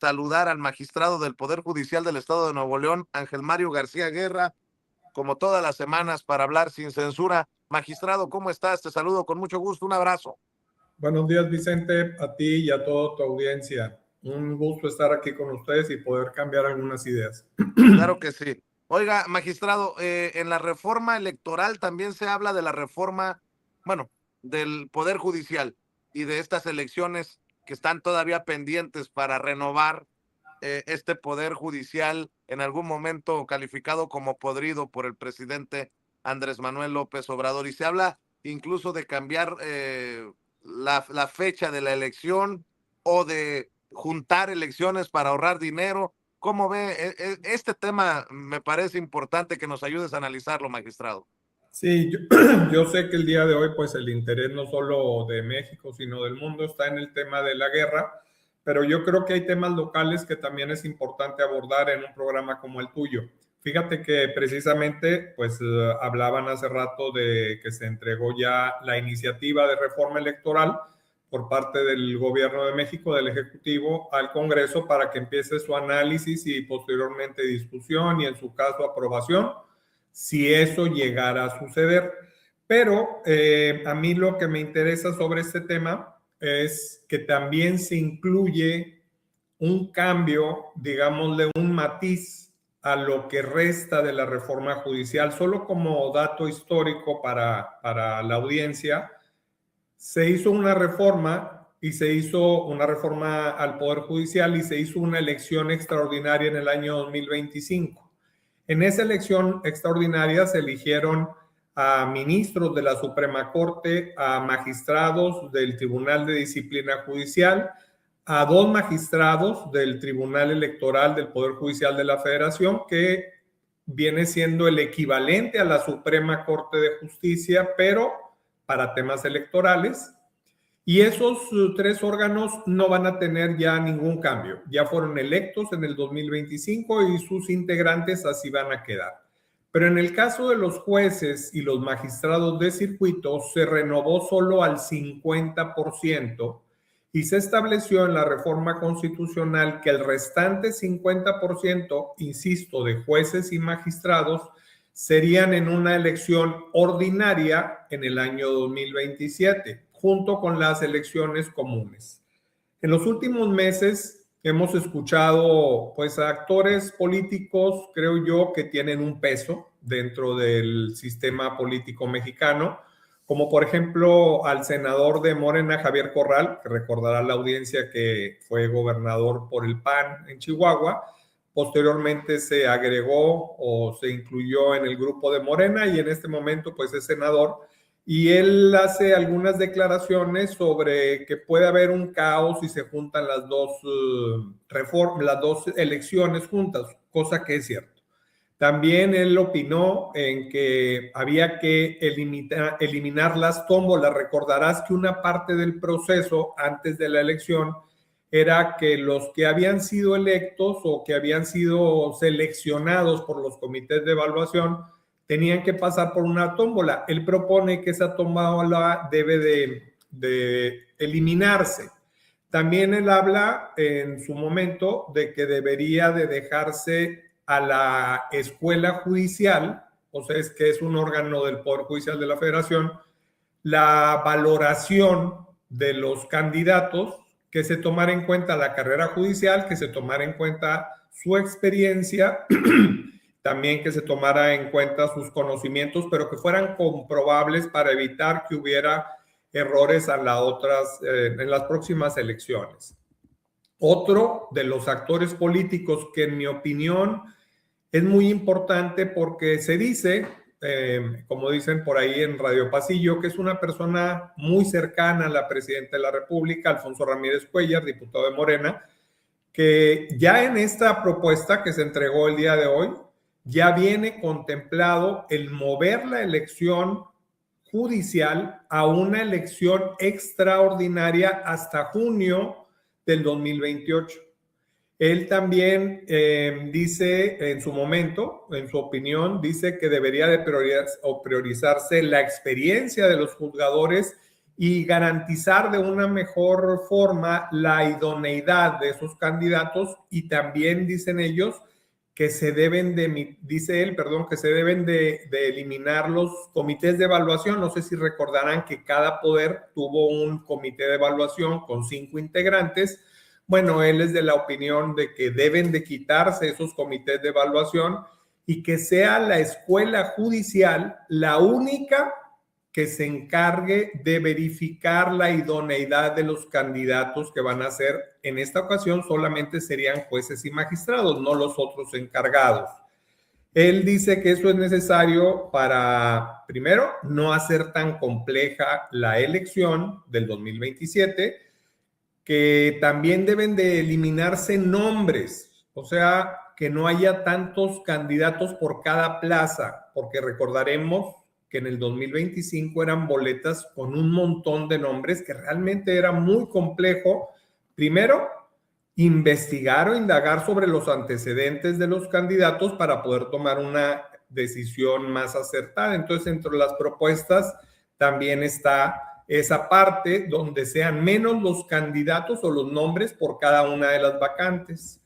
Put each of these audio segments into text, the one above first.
saludar al magistrado del Poder Judicial del Estado de Nuevo León, Ángel Mario García Guerra, como todas las semanas, para hablar sin censura. Magistrado, ¿cómo estás? Te saludo con mucho gusto. Un abrazo. Buenos días, Vicente, a ti y a toda tu audiencia. Un gusto estar aquí con ustedes y poder cambiar algunas ideas. Claro que sí. Oiga, magistrado, en la reforma electoral también se habla de la reforma, bueno, del Poder Judicial y de estas elecciones que están todavía pendientes para renovar este Poder Judicial, en algún momento calificado como podrido por el presidente Andrés Manuel López Obrador. Y se habla incluso de cambiar la fecha de la elección o de juntar elecciones para ahorrar dinero. ¿Cómo ve? Este tema me parece importante que nos ayudes a analizarlo, magistrado. Sí, yo sé que el día de hoy, pues el interés no solo de México, sino del mundo está en el tema de la guerra, pero yo creo que hay temas locales que también es importante abordar en un programa como el tuyo. Fíjate que precisamente, pues hablaban hace rato de que se entregó ya la iniciativa de reforma electoral por parte del Gobierno de México, del Ejecutivo, al Congreso para que empiece su análisis y posteriormente discusión y en su caso aprobación, si eso llegara a suceder. Pero a mí lo que me interesa sobre este tema es que también se incluye un cambio, digámosle un matiz a lo que resta de la reforma judicial. Solo como dato histórico para la audiencia, se hizo una reforma y se hizo una reforma al Poder Judicial y se hizo una elección extraordinaria en el año 2025. En esa elección extraordinaria se eligieron a ministros de la Suprema Corte, a magistrados del Tribunal de Disciplina Judicial, a 2 magistrados del Tribunal Electoral del Poder Judicial de la Federación, que viene siendo el equivalente a la Suprema Corte de Justicia, pero para temas electorales. Y esos 3 órganos no van a tener ya ningún cambio. Ya fueron electos en el 2025 y sus integrantes así van a quedar. Pero en el caso de los jueces y los magistrados de circuito, se renovó solo al 50% y se estableció en la reforma constitucional que el restante 50%, insisto, de jueces y magistrados, serían en una elección ordinaria en el año 2027, junto con las elecciones comunes. En los últimos meses hemos escuchado pues a actores políticos, creo yo, que tienen un peso dentro del sistema político mexicano, como por ejemplo al senador de Morena, Javier Corral, que recordará la audiencia que fue gobernador por el PAN en Chihuahua. Posteriormente se agregó o se incluyó en el grupo de Morena y en este momento pues es senador, y él hace algunas declaraciones sobre que puede haber un caos si se juntan las dos elecciones juntas, cosa que es cierto. También él opinó en que había que eliminar las tómbolas. Recordarás que una parte del proceso antes de la elección era que los que habían sido electos o que habían sido seleccionados por los comités de evaluación tenían que pasar por una tómbola. Él propone que esa tómbola debe de eliminarse. También él habla en su momento de que debería de dejarse a la escuela judicial, o sea, es que es un órgano del Poder Judicial de la Federación, la valoración de los candidatos, que se tomara en cuenta la carrera judicial, que se tomara en cuenta su experiencia, también que se tomara en cuenta sus conocimientos, pero que fueran comprobables para evitar que hubiera errores en las próximas elecciones. Otro de los actores políticos que en mi opinión es muy importante porque se dice, como dicen por ahí en Radio Pasillo, que es una persona muy cercana a la presidenta de la República, Alfonso Ramírez Cuéllar, diputado de Morena, que ya en esta propuesta que se entregó el día de hoy, ya viene contemplado el mover la elección judicial a una elección extraordinaria hasta junio del 2028. Él también dice en su momento, en su opinión, dice que debería de priorizarse la experiencia de los juzgadores y garantizar de una mejor forma la idoneidad de esos candidatos, y también dicen ellos que se deben que se deben de eliminar los comités de evaluación. No sé si recordarán que cada poder tuvo un comité de evaluación con 5 integrantes. Bueno, él es de la opinión de que deben de quitarse esos comités de evaluación y que sea la escuela judicial la única que se encargue de verificar la idoneidad de los candidatos que van a ser. En esta ocasión solamente serían jueces y magistrados, no los otros encargados. Él dice que eso es necesario para, primero, no hacer tan compleja la elección del 2027, que también deben de eliminarse nombres, o sea, que no haya tantos candidatos por cada plaza, porque recordaremos que en el 2025 eran boletas con un montón de nombres, que realmente era muy complejo, primero, investigar o indagar sobre los antecedentes de los candidatos para poder tomar una decisión más acertada. Entonces, entre las propuestas también está esa parte donde sean menos los candidatos o los nombres por cada una de las vacantes.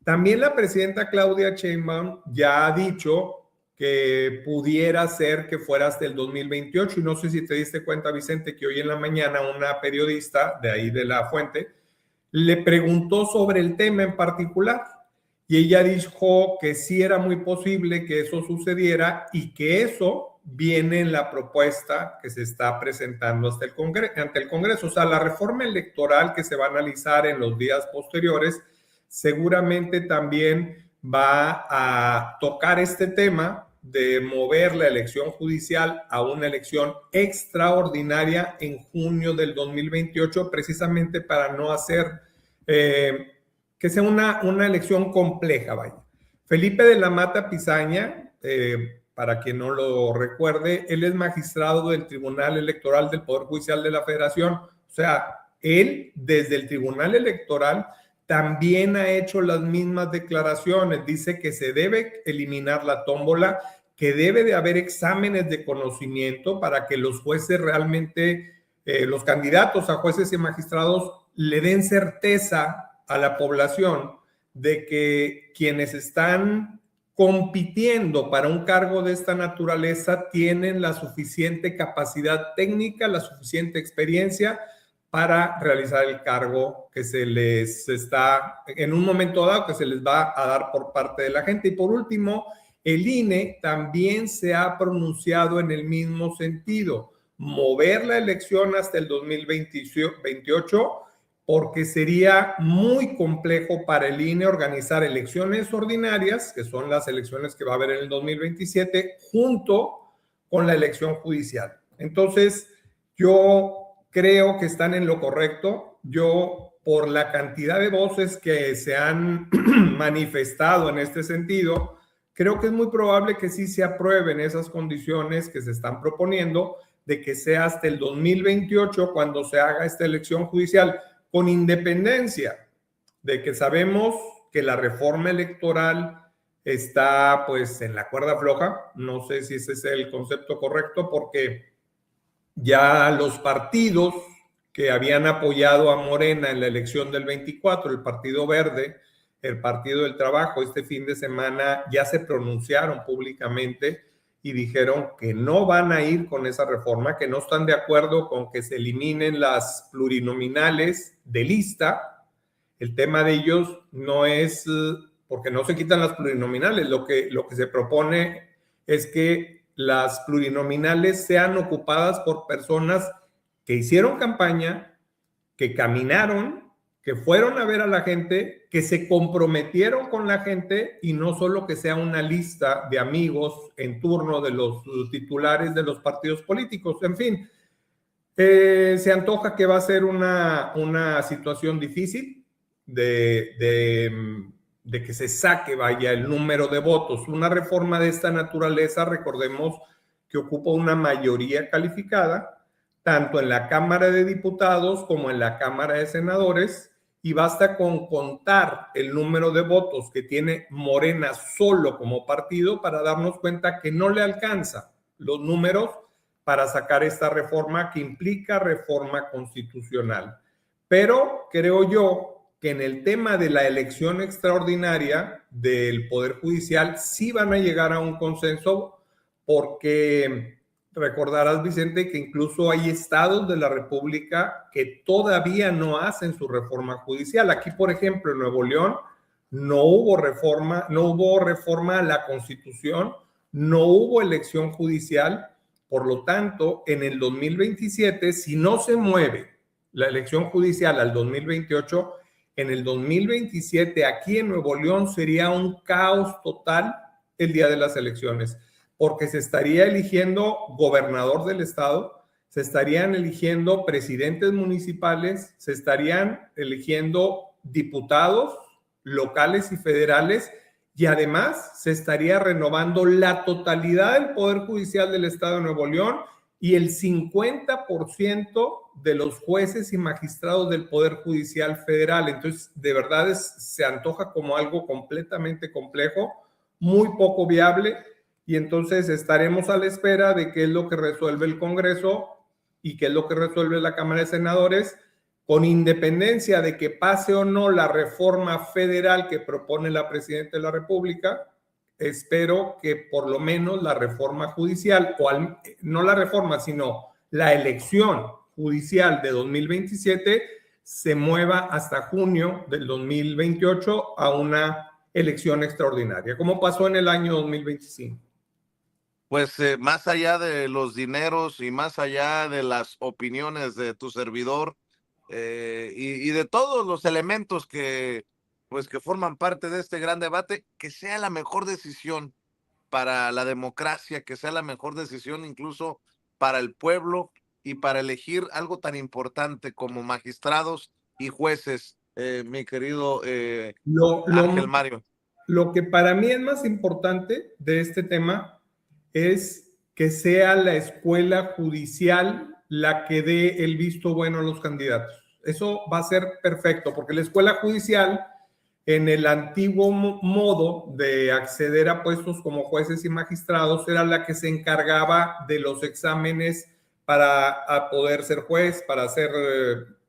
También la presidenta Claudia Sheinbaum ya ha dicho que pudiera ser que fuera hasta el 2028, y no sé si te diste cuenta, Vicente, que hoy en la mañana una periodista de ahí de La Fuente le preguntó sobre el tema en particular, y ella dijo que sí era muy posible que eso sucediera y que eso viene en la propuesta que se está presentando ante el Congreso. O sea, la reforma electoral que se va a analizar en los días posteriores seguramente también va a tocar este tema de mover la elección judicial a una elección extraordinaria en junio del 2028, precisamente para no hacer que sea una elección compleja, vaya. Felipe de la Mata Pizaña, para quien no lo recuerde, él es magistrado del Tribunal Electoral del Poder Judicial de la Federación. O sea, él desde el Tribunal Electoral también ha hecho las mismas declaraciones. Dice que se debe eliminar la tómbola, que debe de haber exámenes de conocimiento para que los jueces realmente, los candidatos a jueces y magistrados, le den certeza a la población de que quienes están compitiendo para un cargo de esta naturaleza tienen la suficiente capacidad técnica, la suficiente experiencia para realizar el cargo que se les está, en un momento dado, que se les va a dar por parte de la gente. Y por último, el INE también se ha pronunciado en el mismo sentido, mover la elección hasta el 2028, porque sería muy complejo para el INE organizar elecciones ordinarias, que son las elecciones que va a haber en el 2027, junto con la elección judicial. Entonces, yo creo que están en lo correcto. Yo, por la cantidad de voces que se han manifestado en este sentido, creo que es muy probable que sí se aprueben esas condiciones que se están proponiendo, de que sea hasta el 2028 cuando se haga esta elección judicial, con independencia de que sabemos que la reforma electoral está pues en la cuerda floja. No sé si ese es el concepto correcto, porque ya los partidos que habían apoyado a Morena en la elección del 24, el Partido Verde, el Partido del Trabajo, este fin de semana ya se pronunciaron públicamente y dijeron que no van a ir con esa reforma, que no están de acuerdo con que se eliminen las plurinominales de lista. El tema de ellos no es porque no se quitan las plurinominales, lo que se propone es que las plurinominales sean ocupadas por personas que hicieron campaña, que caminaron, que fueron a ver a la gente, que se comprometieron con la gente, y no solo que sea una lista de amigos en turno de los titulares de los partidos políticos. En fin, se antoja que va a ser una situación difícil de que se saque, vaya, el número de votos. Una reforma de esta naturaleza, recordemos que ocupa una mayoría calificada, tanto en la Cámara de Diputados como en la Cámara de Senadores, y basta con contar el número de votos que tiene Morena solo como partido para darnos cuenta que no le alcanza los números para sacar esta reforma que implica reforma constitucional. Pero creo yo que en el tema de la elección extraordinaria del Poder Judicial sí van a llegar a un consenso, porque recordarás, Vicente, que incluso hay estados de la República que todavía no hacen su reforma judicial. Aquí, por ejemplo, en Nuevo León no hubo reforma a la Constitución, no hubo elección judicial. Por lo tanto, en el 2027, si no se mueve la elección judicial al 2028, en el 2027 aquí en Nuevo León sería un caos total el día de las elecciones, porque se estaría eligiendo gobernador del estado, se estarían eligiendo presidentes municipales, se estarían eligiendo diputados locales y federales, y además se estaría renovando la totalidad del Poder Judicial del Estado de Nuevo León y el 50% de los jueces y magistrados del Poder Judicial Federal. Entonces, de verdad se antoja como algo completamente complejo, muy poco viable, y entonces estaremos a la espera de qué es lo que resuelve el Congreso y qué es lo que resuelve la Cámara de Senadores, con independencia de que pase o no la reforma federal que propone la Presidenta de la República. Espero que por lo menos la reforma judicial, no la reforma, sino la elección judicial de 2027 se mueva hasta junio del 2028 a una elección extraordinaria, como pasó en el año 2025. Pues más allá de los dineros y más allá de las opiniones de tu servidor, y de todos los elementos pues, que forman parte de este gran debate, que sea la mejor decisión para la democracia, que sea la mejor decisión incluso para el pueblo y para elegir algo tan importante como magistrados y jueces, mi querido Lo, Ángel lo, Mario. lo que para mí es más importante de este tema es que sea la escuela judicial la que dé el visto bueno a los candidatos. Eso va a ser perfecto, porque la escuela judicial, en el antiguo modo de acceder a puestos como jueces y magistrados, era la que se encargaba de los exámenes para poder ser juez, para ser,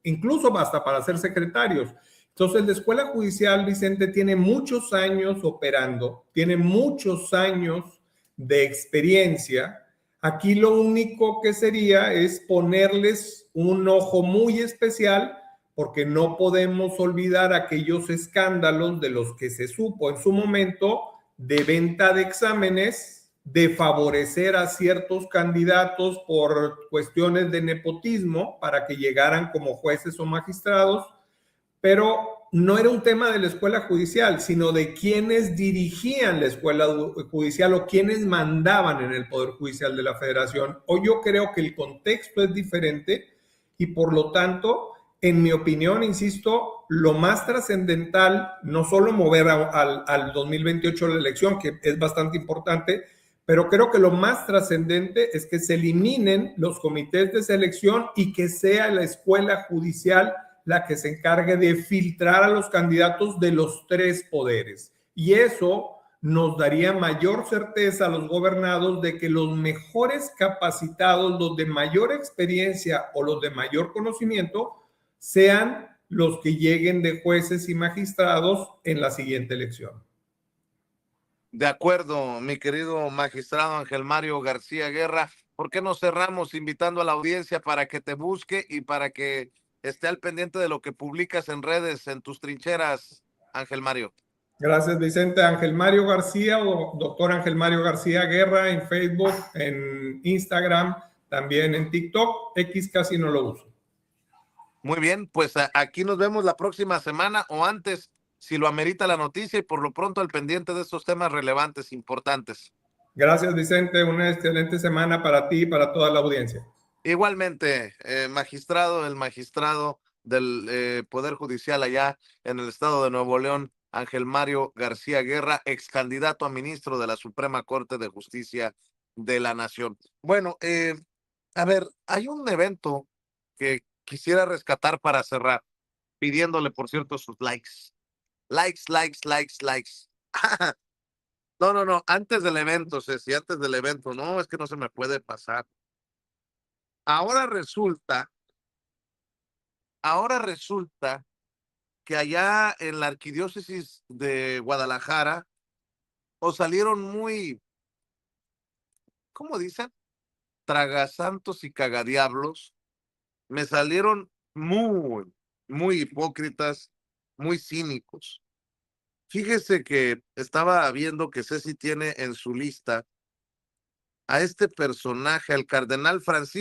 incluso hasta para ser secretarios. Entonces, la escuela judicial, Vicente, tiene muchos años operando, tiene muchos años de experiencia. Aquí lo único que sería es ponerles un ojo muy especial, porque no podemos olvidar aquellos escándalos de los que se supo en su momento de venta de exámenes, de favorecer a ciertos candidatos por cuestiones de nepotismo para que llegaran como jueces o magistrados, pero no era un tema de la escuela judicial, sino de quienes dirigían la escuela judicial o quienes mandaban en el Poder Judicial de la Federación. Hoy yo creo que el contexto es diferente y por lo tanto, en mi opinión, insisto, lo más trascendental, no solo mover al 2028 la elección, que es bastante importante, pero creo que lo más trascendente es que se eliminen los comités de selección y que sea la escuela judicial la que se encargue de filtrar a los candidatos de los tres poderes. Y eso nos daría mayor certeza a los gobernados de que los mejores capacitados, los de mayor experiencia o los de mayor conocimiento, sean los que lleguen de jueces y magistrados en la siguiente elección. De acuerdo, mi querido magistrado Ángel Mario García Guerra. ¿Por qué no cerramos invitando a la audiencia para que te busque y para que esté al pendiente de lo que publicas en redes, en tus trincheras, Ángel Mario? Gracias, Vicente. Ángel Mario García o doctor Ángel Mario García Guerra en Facebook, en Instagram, también en TikTok. X casi no lo uso. Muy bien, pues aquí nos vemos la próxima semana o antes, si lo amerita la noticia, y por lo pronto al pendiente de estos temas relevantes, importantes. Gracias, Vicente. Una excelente semana para ti y para toda la audiencia. Igualmente, magistrado, el magistrado del Poder Judicial allá en el estado de Nuevo León, Ángel Mario García Guerra, ex candidato a ministro de la Suprema Corte de Justicia de la Nación. Bueno, a ver, hay un evento que quisiera rescatar para cerrar, pidiéndole, por cierto, sus likes. Likes, likes, likes, likes. No, antes del evento, Ceci, antes del evento. No, es que no se me puede pasar. ahora resulta, ahora resulta que allá en la arquidiócesis de Guadalajara os salieron muy, ¿cómo dicen? Tragasantos y cagadiablos. Me salieron muy hipócritas, muy cínicos. Fíjese que estaba viendo que Ceci tiene en su lista a este personaje, al cardenal Francisco